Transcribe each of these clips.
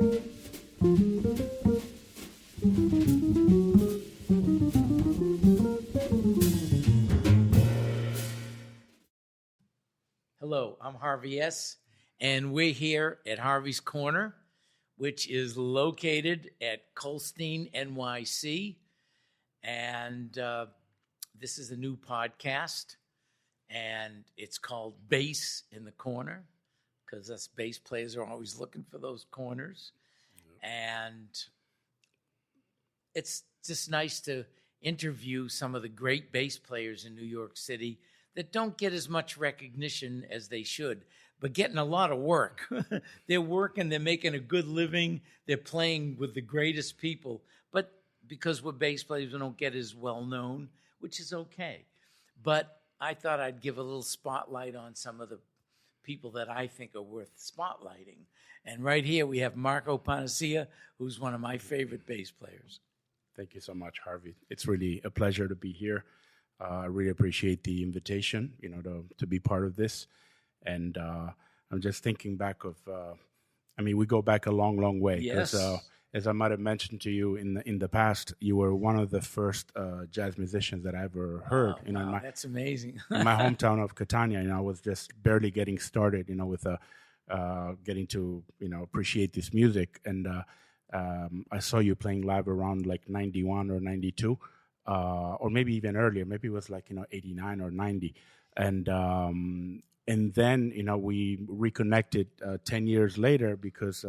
Hello, I'm Harvie S., and we're here at Harvie's Corner, which is located at Kolstein, NYC. And this is a new podcast, and it's called Bass in the Corner, because us bass players are always looking for those corners. Yep. And it's just nice to interview some of the great bass players in New York City that don't get as much recognition as they should, but getting a lot of work. They're working, they're making a good living, they're playing with the greatest people. But because we're bass players, we don't get as well known, which is okay. But I thought I'd give a little spotlight on some of the people that I think are worth spotlighting. And right here we have Marco Panascia, who's one of my favorite bass players. Thank you so much, Harvie. It's really a pleasure to be here. I really appreciate the invitation, to be part of this. And I'm just thinking back of, we go back a long, long way. Yes. As I might have mentioned to you in the past, you were one of the first jazz musicians that I ever heard. Wow, that's amazing. In my hometown of Catania, I was just barely getting started, with getting to, appreciate this music. And I saw you playing live around like 91 or 92. Or maybe even earlier, maybe it was like 89 or 90, and then we reconnected 10 years later because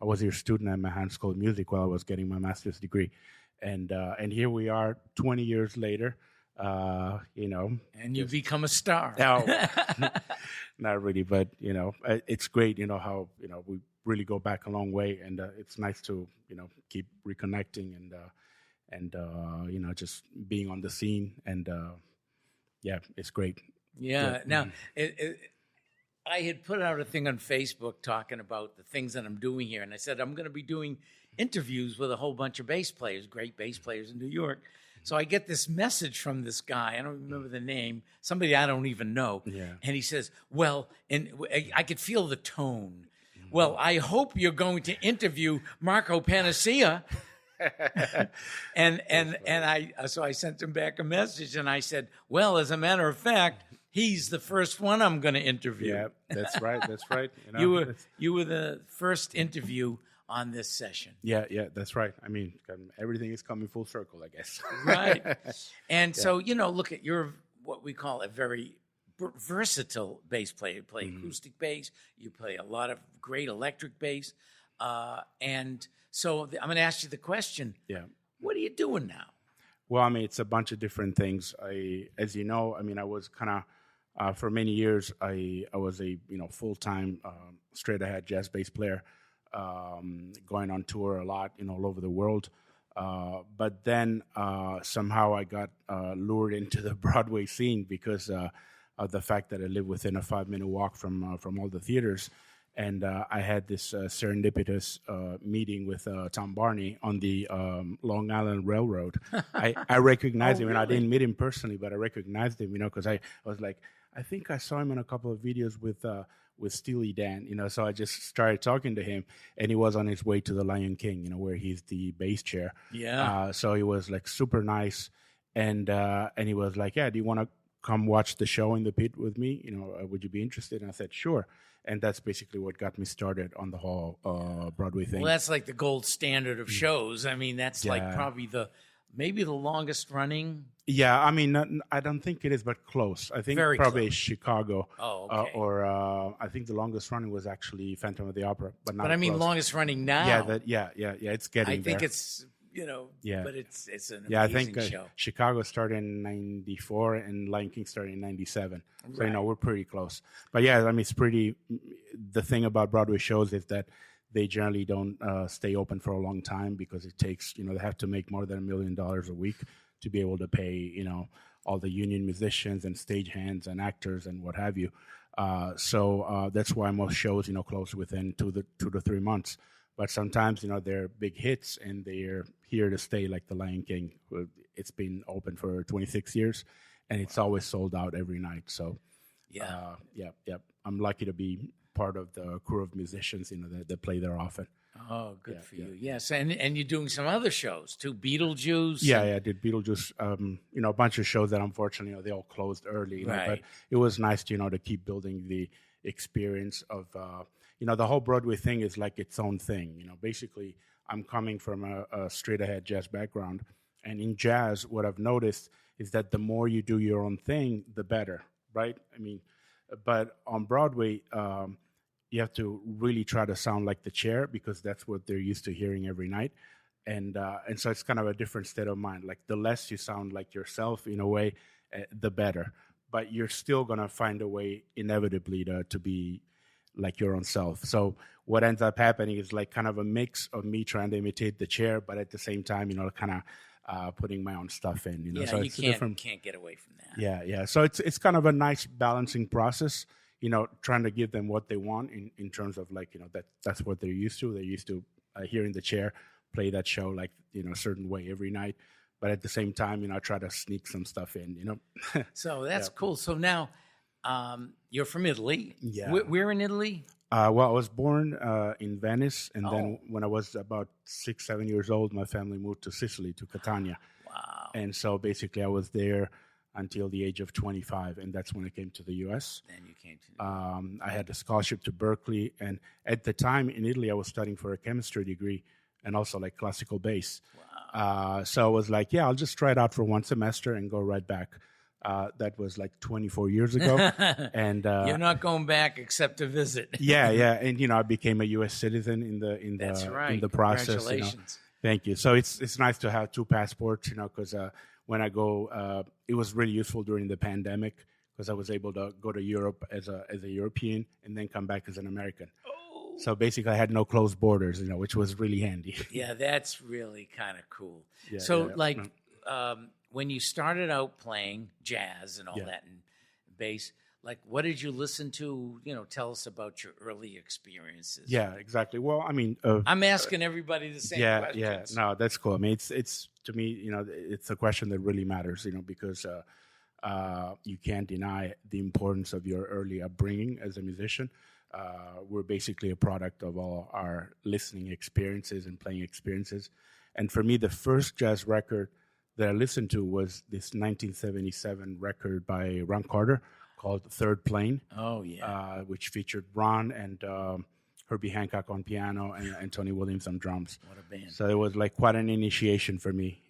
I was your student at Manhattan School of Music while I was getting my master's degree, and here we are 20 years later, and you've become a star. No, not really, but it's great, how we really go back a long way, and it's nice to keep reconnecting and just being on the scene, and it's great. Yeah. Now, I had put out a thing on Facebook talking about the things that I'm doing here, and I said I'm going to be doing interviews with a whole bunch of bass players, great bass players in New York. So I get this message from this guy, I don't remember the name, somebody I don't even know, and he says, well, and I could feel the tone. Well, I hope you're going to interview Marco Panascia. So I sent him back a message, and I said, well, as a matter of fact, he's the first one I'm going to interview. Yeah, that's right. That's right. You were the first interview on this session. Yeah, that's right. Everything is coming full circle, I guess. Right. And so, look at, you're what we call a very versatile bass player. You play acoustic bass. You play a lot of great electric bass. And so I'm going to ask you the question. Yeah. What are you doing now? Well, it's a bunch of different things. As you know, I was kind of, for many years, I was a, full-time, straight-ahead jazz bass player, going on tour a lot, all over the world. But then somehow I got lured into the Broadway scene because of the fact that I live within a 5-minute walk from all the theaters. And I had this serendipitous meeting with Tom Barney on the Long Island Railroad. I recognized him, and I didn't meet him personally, but I recognized him, because I was like, I think I saw him in a couple of videos with Steely Dan, so I just started talking to him, and he was on his way to the Lion King, where he's the bass chair. Yeah. So he was like super nice, and he was like, yeah, do you want to come watch the show in the pit with me? Would you be interested? And I said, sure. And that's basically what got me started on the whole Broadway thing. Well, that's like the gold standard of shows. That's like probably maybe the longest running. Yeah, I don't think it is, but close. I think Very probably close. Chicago. Oh, okay. Or I think the longest running was actually Phantom of the Opera, but not. But close. Longest running now. Yeah, it's getting. I think there. it's. But it's an amazing I think show. Chicago started in 94 and Lion King started in 97. Right. So, we're pretty close. But yeah, it's pretty, the thing about Broadway shows is that they generally don't stay open for a long time because it takes, they have to make more than $1 million a week to be able to pay, all the union musicians and stagehands and actors and what have you. So that's why most shows, close within 2 to 3 months. But sometimes, they're big hits and they're here to stay, like The Lion King. It's been open for 26 years, and it's always sold out every night. So, yeah. I'm lucky to be part of the crew of musicians, that play there often. Oh, Oh, good for you. Yes, and you're doing some other shows too, Beetlejuice. Yeah, I did Beetlejuice. A bunch of shows that unfortunately, they all closed early. But Right. it was nice, to keep building the experience of, the whole Broadway thing is like its own thing. Basically, I'm coming from a straight ahead jazz background, and in jazz, what I've noticed is that the more you do your own thing, the better, right? But on Broadway, you have to really try to sound like the chair because that's what they're used to hearing every night. And so it's kind of a different state of mind. Like the less you sound like yourself in a way, the better. But you're still going to find a way inevitably to be like your own self. So what ends up happening is like kind of a mix of me trying to imitate the chair, but at the same time, kind of putting my own stuff in. Yeah, so you it's can't get away from that. Yeah. So it's kind of a nice balancing process. Trying to give them what they want in terms of like, that's what they're used to. They're used to hearing the chair play that show like, a certain way every night. But at the same time, I try to sneak some stuff in, So that's cool. So now you're from Italy. Yeah. Where in Italy? Well, I was born in Venice. And then when I was about 6-7 years old, my family moved to Sicily, to Catania. Wow. And so basically I was there until the age of 25, and that's when I came to the U.S. Then you came to I had a scholarship to Berkeley, and at the time in Italy, I was studying for a chemistry degree and also like classical bass. Wow. So I was like, yeah, I'll just try it out for one semester and go right back. That was like 24 years ago, and you're not going back except to visit. yeah, and I became a U.S. citizen in the That's right. in the process. Congratulations. Thank you. So it's nice to have two passports, because when I go, it was really useful during the pandemic because I was able to go to Europe as a European and then come back as an American. Oh. So basically, I had no closed borders, which was really handy. Yeah, that's really kind of cool. Yeah, so, yeah. When you started out playing jazz and all that and bass, like, what did you listen to? Tell us about your early experiences. Yeah, exactly. Well, I'm asking everybody the same questions. Yeah, no, that's cool. It's to me, it's a question that really matters, because you can't deny the importance of your early upbringing as a musician. We're basically a product of all our listening experiences and playing experiences. And for me, the first jazz record that I listened to was this 1977 record by Ron Carter called Third Plane. Oh, yeah. Which featured Ron and Herbie Hancock on piano and Tony Williams on drums. What a band. So it was like quite an initiation for me,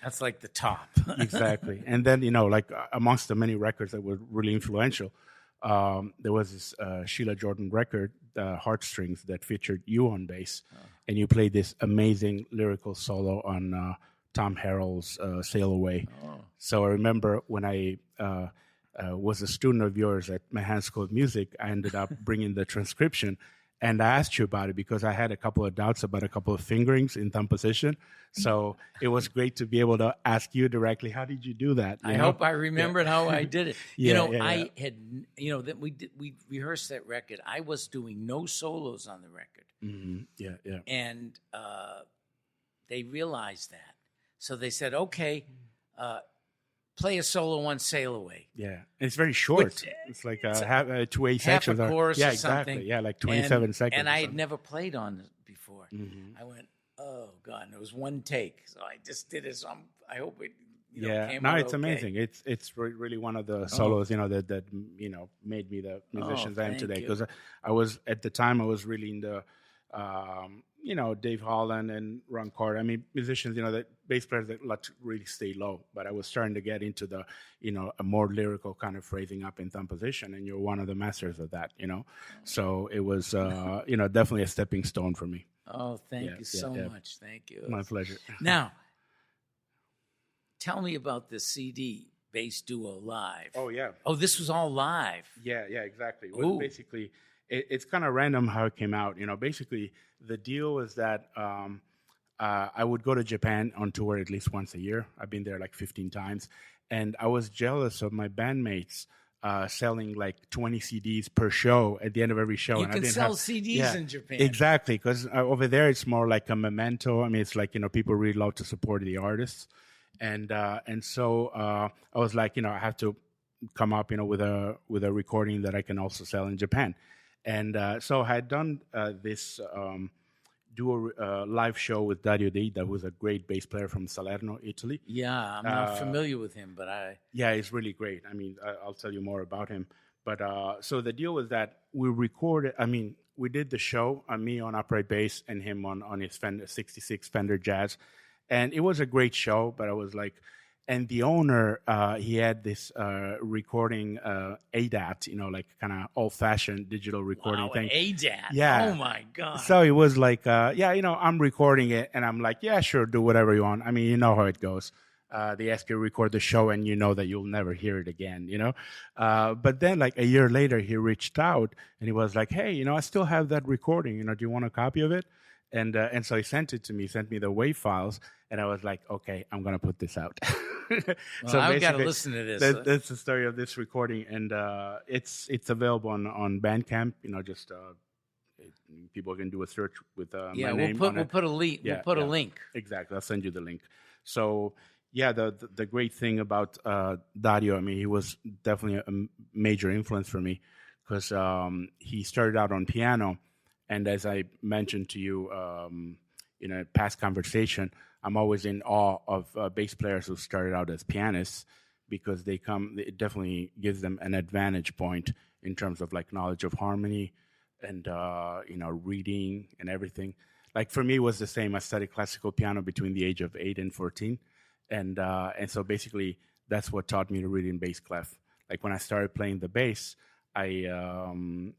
That's like the top. Exactly. And then, like amongst the many records that were really influential, there was this Sheila Jordan record, Heartstrings, that featured you on bass. Oh. And you played this amazing lyrical solo on Tom Harrell's Sail Away. Oh. So I remember when I was a student of yours at Manhattan School of Music, I ended up bringing the transcription, and I asked you about it because I had a couple of doubts about a couple of fingerings in thumb position. So it was great to be able to ask you directly, how did you do that? I hope I remembered how I did it. I had, that we rehearsed that record. I was doing no solos on the record. Mm-hmm. Yeah. And they realized that. So they said, okay, play a solo on Sail Away. Yeah. And it's very short. It's like 2/8 sections. Half a chorus yeah, or exactly. something. Yeah, like 27 seconds. And I had never played on it before. Mm-hmm. I went, oh, God. And it was one take. So I just did it. So I hope it came out it's okay. amazing. It's really one of the solos, that made me the musician I am today. Because I was, at the time, I was really in the, Dave Holland and Ron Carter. Musicians, that bass players that like to really stay low. But I was starting to get into the, a more lyrical kind of phrasing up in thumb position, and you're one of the masters of that, So it was, definitely a stepping stone for me. Oh, thank you so much. Thank you. My pleasure. Now, tell me about this CD, Bass Duo Live. Oh, yeah. Oh, this was all live. Yeah, exactly. Well, basically, it's kind of random how it came out. Basically, the deal was that I would go to Japan on tour at least once a year. I've been there like 15 times. And I was jealous of my bandmates selling like 20 CDs per show at the end of every show. You can sell CDs in Japan. Exactly, because over there it's more like a memento. It's like, people really love to support the artists. And so I was like, I have to come up, with a recording that I can also sell in Japan. And so I had done this do a live show with Dario D, that was a great bass player from Salerno, Italy. Yeah, I'm not familiar with him, but Yeah, he's really great. I mean, I'll tell you more about him. But so the deal was that we recorded. I mean, we did the show. Me on upright bass and him on his Fender 66 Fender Jazz, and it was a great show. But I was like, and the owner, he had this recording ADAT, like kind of old-fashioned digital recording thing. ADAT. Yeah. Oh my God. So it was like, I'm recording it, and I'm like, yeah, sure, do whatever you want. I mean, you know how it goes. They ask you to record the show, and you know that you'll never hear it again, But then, like a year later, he reached out, and he was like, hey, I still have that recording. Do you want a copy of it? And so he sent it to me, sent me the WAV files, and I was like, okay, I'm going to put this out. So I've got to listen to this. That's the story of this recording, and it's available on Bandcamp. Just people can do a search with my name. We'll put a link. Yeah, we'll put a link. Exactly, I'll send you the link. So yeah, the great thing about Dario, I mean, he was definitely a major influence for me because he started out on piano, and as I mentioned to you in a past conversation, I'm always in awe of bass players who started out as pianists because it definitely gives them an advantage point in terms of like knowledge of harmony and, reading and everything. Like for me, it was the same. I studied classical piano between the age of 8 and 14. And so basically that's what taught me to read in bass clef. Like when I started playing the bass, I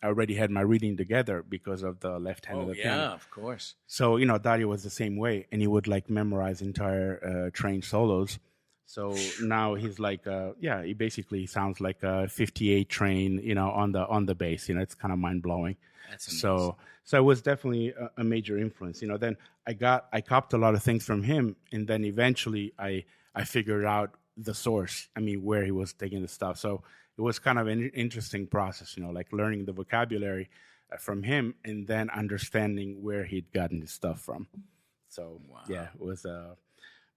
already had my reading together because of the left hand of the piano. Yeah, of course. So, Dario was the same way, and he would like memorize entire train solos. So now he's like, he basically sounds like a 58 train, on the bass. It's kind of mind blowing. That's amazing. So it was definitely a major influence. Then I copped a lot of things from him, and then eventually I figured out the source. I mean, where he was taking the stuff. So it was kind of an interesting process, like learning the vocabulary from him and then understanding where he'd gotten his stuff from. So, yeah, it was,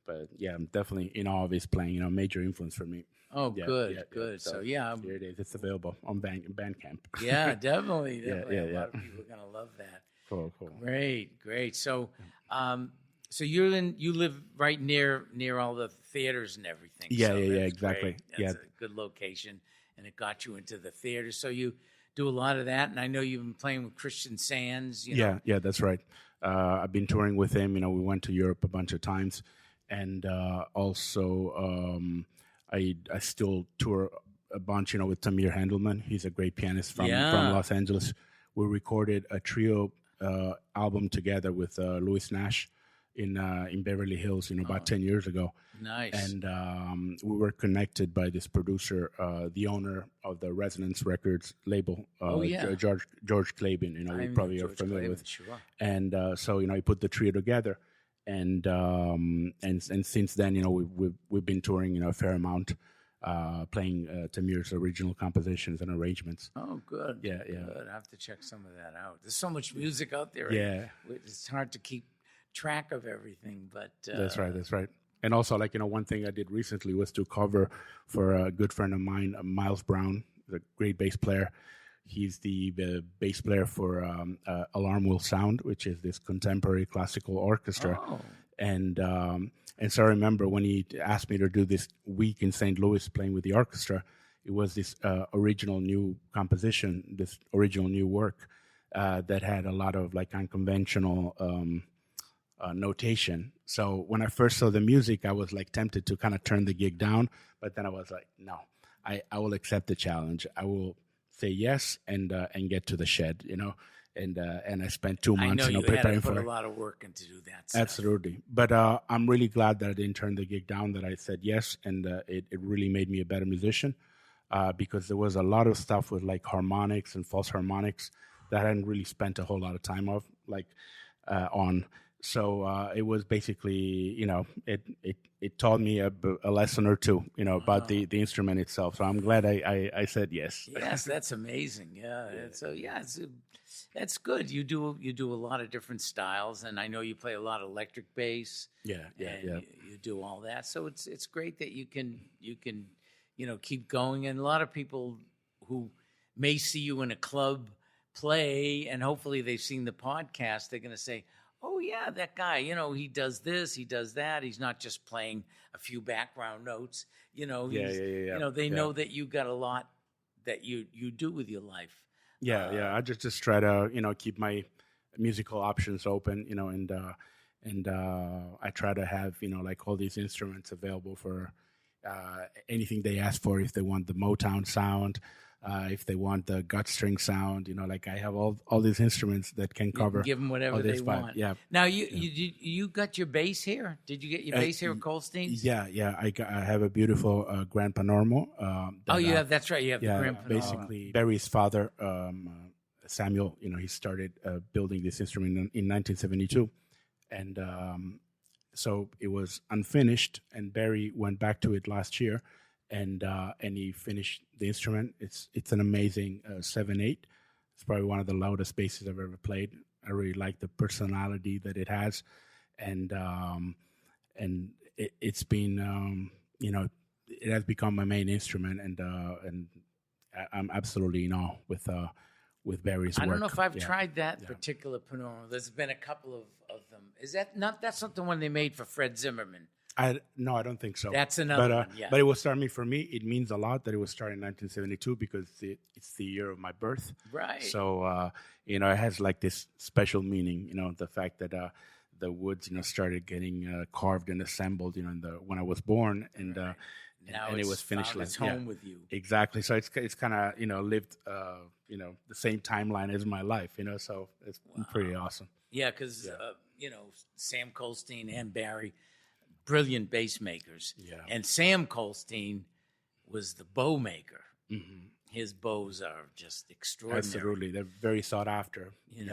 but yeah, I'm definitely in awe of his playing, major influence for me. Oh, yeah, good. So here it is. It's available on Bandcamp. Yeah, definitely. Yeah. A lot of people are going to love that. Cool. Great. So, so you live right near all the theaters and everything. Yeah, so exactly. Great. That's a good location, and it got you into the theater. So you do a lot of that, and I know you've been playing with Christian Sands. Yeah, that's right. I've been touring with him. We went to Europe a bunch of times, and also I still tour a bunch, with Tamir Handelman. He's a great pianist from Los Angeles. We recorded a trio album together with Louis Nash in Beverly Hills, about 10 years ago. Nice. And we were connected by this producer, the owner of the Resonance Records label, George Klabin. You probably are familiar with. Sure. And so he put the trio together, and since then we've been touring a fair amount, playing Tamir's original compositions and arrangements. Oh, good. Yeah. Good. I have to check some of that out. There's so much music out there. Yeah. It's hard to keep track of everything, but that's right. And also, one thing I did recently was to cover for a good friend of mine, Miles Brown, the great bass player. He's the bass player for Alarm Will Sound, which is this contemporary classical orchestra. Oh. And so I remember when he asked me to do this week in St. Louis playing with the orchestra, it was this original new composition, this original new work that had a lot of unconventional notation. So when I first saw the music, I was tempted to kind of turn the gig down, but then I was like, no, I will accept the challenge. I will say yes and get to the shed, and I spent 2 months, I know you preparing had to for put it. a lot of work into do that stuff. Absolutely. But I'm really glad that I didn't turn the gig down, that I said yes, and it really made me a better musician because there was a lot of stuff with harmonics and false harmonics that I hadn't really spent a whole lot of time on. So it was basically, it taught me a lesson or two, about the instrument itself. So I'm glad I said yes. Yes, that's amazing. Yeah. So that's good. You do a lot of different styles, and I know you play a lot of electric bass. Yeah. You do all that. So it's great that you can keep going. And a lot of people who may see you in a club play, and hopefully they've seen the podcast, they're going to say, oh yeah, that guy, he does this, he does that. He's not just playing a few background notes. He's, they know that you got a lot that you do with your life. I just try to keep my musical options open, and I try to have like all these instruments available for anything they ask for. If they want the Motown sound, if they want the gut string sound, like I have all these instruments that can cover. Give them whatever they want. Yeah. Now you got your bass here? Did you get your bass here at Kolstein's? Yeah. I have a beautiful Grand Panormo. That's right. You have the Grand Panormo. Basically, Barry's father, Samuel, he started building this instrument in 1972, and so it was unfinished. And Barry went back to it last year. And he finished the instrument. It's an amazing 7/8. It's probably one of the loudest basses I've ever played. I really like the personality that it has, and it's been it has become my main instrument, and I'm absolutely in awe with Barry's work. I don't know if I've tried that particular Panorama. There's been a couple of them. Is that's not the one they made for Fred Zimmerman? No, I don't think so. That's another one, But it was starting for me. It means a lot that it was started in 1972 because it's the year of my birth. Right. So, it has like this special meaning, the fact that the woods, started getting carved and assembled, when I was born. And now and it was finished. It's home with you. Exactly. So it's kind of, lived, the same timeline as my life, so it's pretty awesome. Yeah, because, Sam Kolstein and Barry, brilliant bass makers. Yeah. And Sam Kolstein was the bow maker. Mm-hmm. His bows are just extraordinary. Absolutely, they're very sought after. And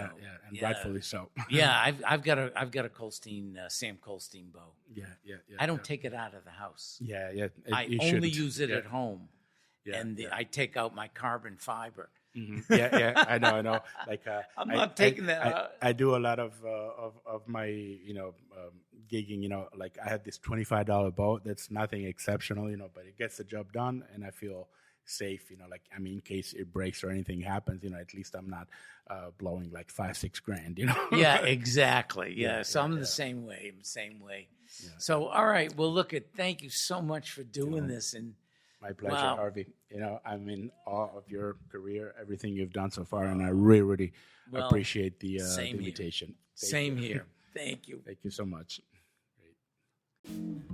rightfully so. Yeah, I've got a Kolstein, Sam Kolstein bow. Yeah. I don't take it out of the house. Yeah. I only use it at home. Yeah, and I take out my carbon fiber. Mm-hmm. Yeah, I know. Like I'm not taking that out. I do a lot of my gigging. Like I have this $25 bow that's nothing exceptional, but it gets the job done, and I feel safe. In case it breaks or anything happens, at least I'm not blowing like $5-6 grand. Yeah, exactly. Yeah, so I'm the same way. Yeah. So all right, well, thank you so much for doing this. And my pleasure, Harvie. I'm in awe of your career, everything you've done so far, and I really appreciate the invitation. Same here. Thank you. Thank you so much. Great.